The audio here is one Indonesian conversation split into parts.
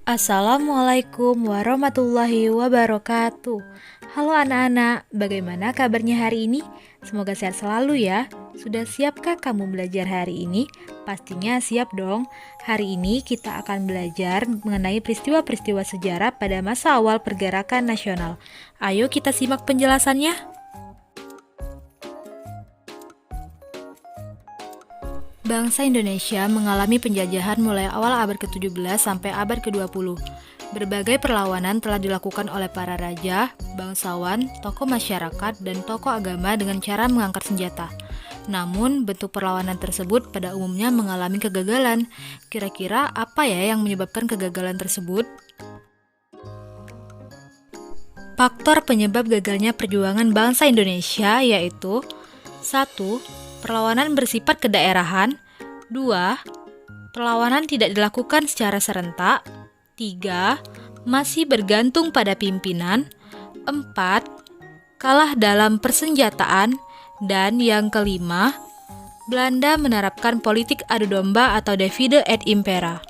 Assalamualaikum warahmatullahi wabarakatuh. Halo anak-anak, bagaimana kabarnya hari ini? Semoga sehat selalu ya. Sudah siapkah kamu belajar hari ini? Pastinya siap dong. Hari ini kita akan belajar mengenai peristiwa-peristiwa sejarah pada masa awal pergerakan nasional. Ayo kita simak penjelasannya. Bangsa Indonesia mengalami penjajahan mulai awal abad ke-17 sampai abad ke-20. Berbagai perlawanan telah dilakukan oleh para raja, bangsawan, tokoh masyarakat, dan tokoh agama dengan cara mengangkat senjata. Namun, bentuk perlawanan tersebut pada umumnya mengalami kegagalan. Kira-kira apa ya yang menyebabkan kegagalan tersebut? Faktor penyebab gagalnya perjuangan bangsa Indonesia yaitu 1. Perlawanan bersifat kedaerahan. 2. Perlawanan tidak dilakukan secara serentak. 3. Masih bergantung pada pimpinan. 4. Kalah dalam persenjataan. Dan yang kelima, Belanda menerapkan politik adu domba atau divide et impera.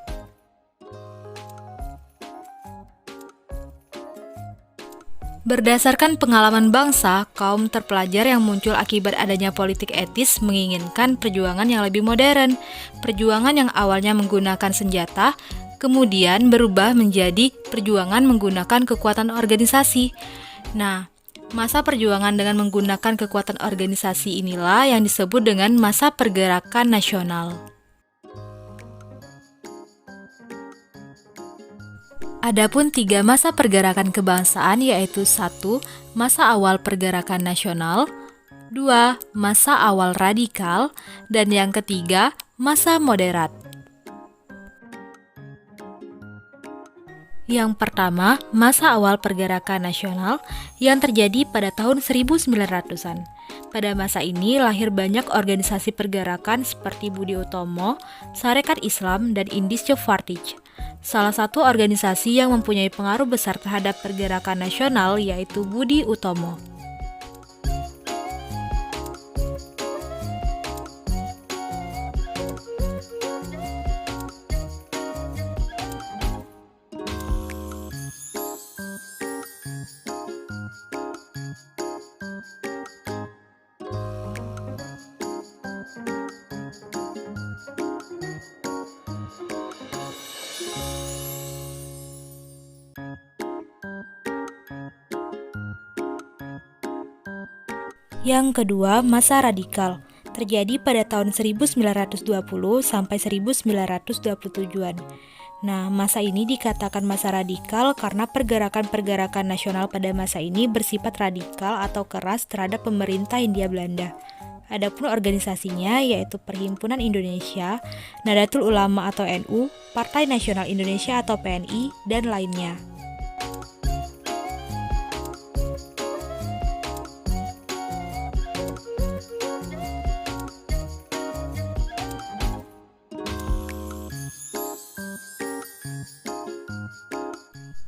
Berdasarkan pengalaman bangsa, kaum terpelajar yang muncul akibat adanya politik etis menginginkan perjuangan yang lebih modern. Perjuangan yang awalnya menggunakan senjata, kemudian berubah menjadi perjuangan menggunakan kekuatan organisasi. Nah, masa perjuangan dengan menggunakan kekuatan organisasi inilah yang disebut dengan masa pergerakan nasional. Adapun 3 masa pergerakan kebangsaan yaitu 1. Masa awal pergerakan nasional, 2. Masa awal radikal, dan yang ketiga, masa moderat. Yang pertama, masa awal pergerakan nasional yang terjadi pada tahun 1900-an. Pada masa ini lahir banyak organisasi pergerakan seperti Budi Utomo, Sarekat Islam, dan Indische Partij. Salah satu organisasi yang mempunyai pengaruh besar terhadap pergerakan nasional yaitu Budi Utomo. Yang kedua, masa radikal, terjadi pada tahun 1920 sampai 1927-an. Nah, masa ini dikatakan masa radikal karena pergerakan-pergerakan nasional pada masa ini bersifat radikal atau keras terhadap pemerintah Hindia Belanda. Adapun organisasinya yaitu Perhimpunan Indonesia, Nahdlatul Ulama atau NU, Partai Nasional Indonesia atau PNI, dan lainnya.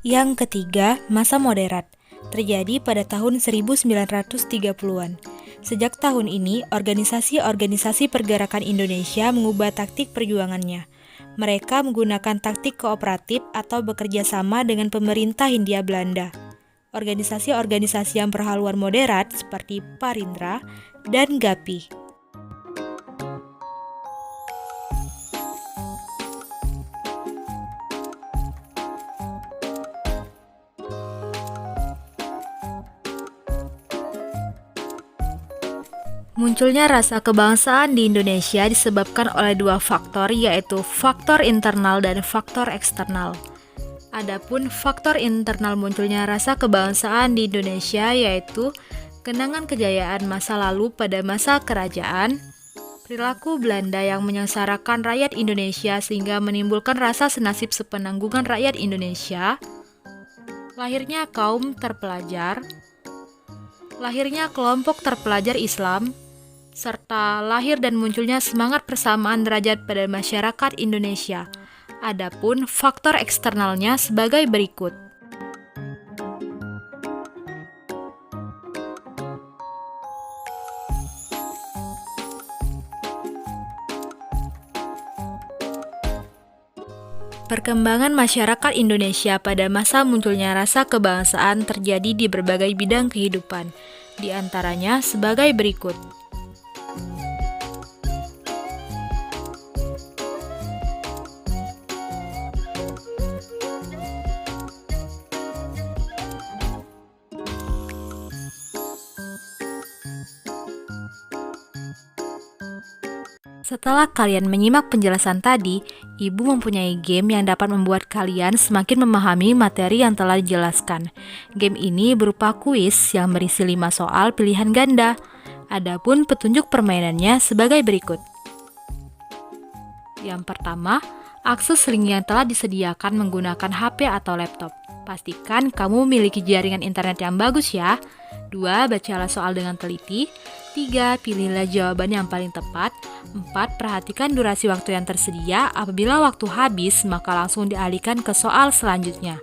Yang ketiga, masa moderat, terjadi pada tahun 1930-an. Sejak tahun ini, organisasi-organisasi pergerakan Indonesia mengubah taktik perjuangannya. Mereka menggunakan taktik kooperatif atau bekerja sama dengan pemerintah Hindia Belanda. Organisasi-organisasi yang berhaluan moderat seperti Parindra dan GAPI. Munculnya rasa kebangsaan di Indonesia disebabkan oleh 2 faktor, yaitu faktor internal dan faktor eksternal. Adapun faktor internal munculnya rasa kebangsaan di Indonesia yaitu kenangan kejayaan masa lalu pada masa kerajaan, perilaku Belanda yang menyengsarakan rakyat Indonesia sehingga menimbulkan rasa senasib sepenanggungan rakyat Indonesia, lahirnya kaum terpelajar, lahirnya kelompok terpelajar Islam, serta lahir dan munculnya semangat persamaan derajat pada masyarakat Indonesia. Adapun faktor eksternalnya sebagai berikut. Perkembangan masyarakat Indonesia pada masa munculnya rasa kebangsaan terjadi di berbagai bidang kehidupan, di antaranya sebagai berikut. Setelah kalian menyimak penjelasan tadi, Ibu mempunyai game yang dapat membuat kalian semakin memahami materi yang telah dijelaskan. Game ini berupa kuis yang berisi 5 soal pilihan ganda. Adapun petunjuk permainannya sebagai berikut. Yang pertama, akses link yang telah disediakan menggunakan HP atau laptop. Pastikan kamu memiliki jaringan internet yang bagus ya. 2. Bacalah soal dengan teliti. 3. Pilihlah jawaban yang paling tepat. 4. Perhatikan durasi waktu yang tersedia. Apabila waktu habis, maka langsung dialihkan ke soal selanjutnya.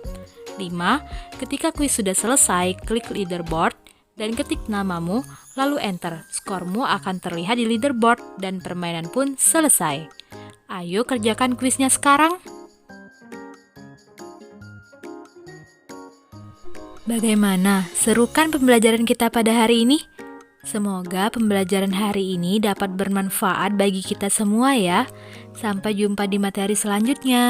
5. Ketika kuis sudah selesai, klik leaderboard dan ketik namamu, lalu enter. Skormu akan terlihat di leaderboard dan permainan pun selesai. Ayo kerjakan kuisnya sekarang. Bagaimana? Seru kan pembelajaran kita pada hari ini? Semoga pembelajaran hari ini dapat bermanfaat bagi kita semua ya. Sampai jumpa di materi selanjutnya.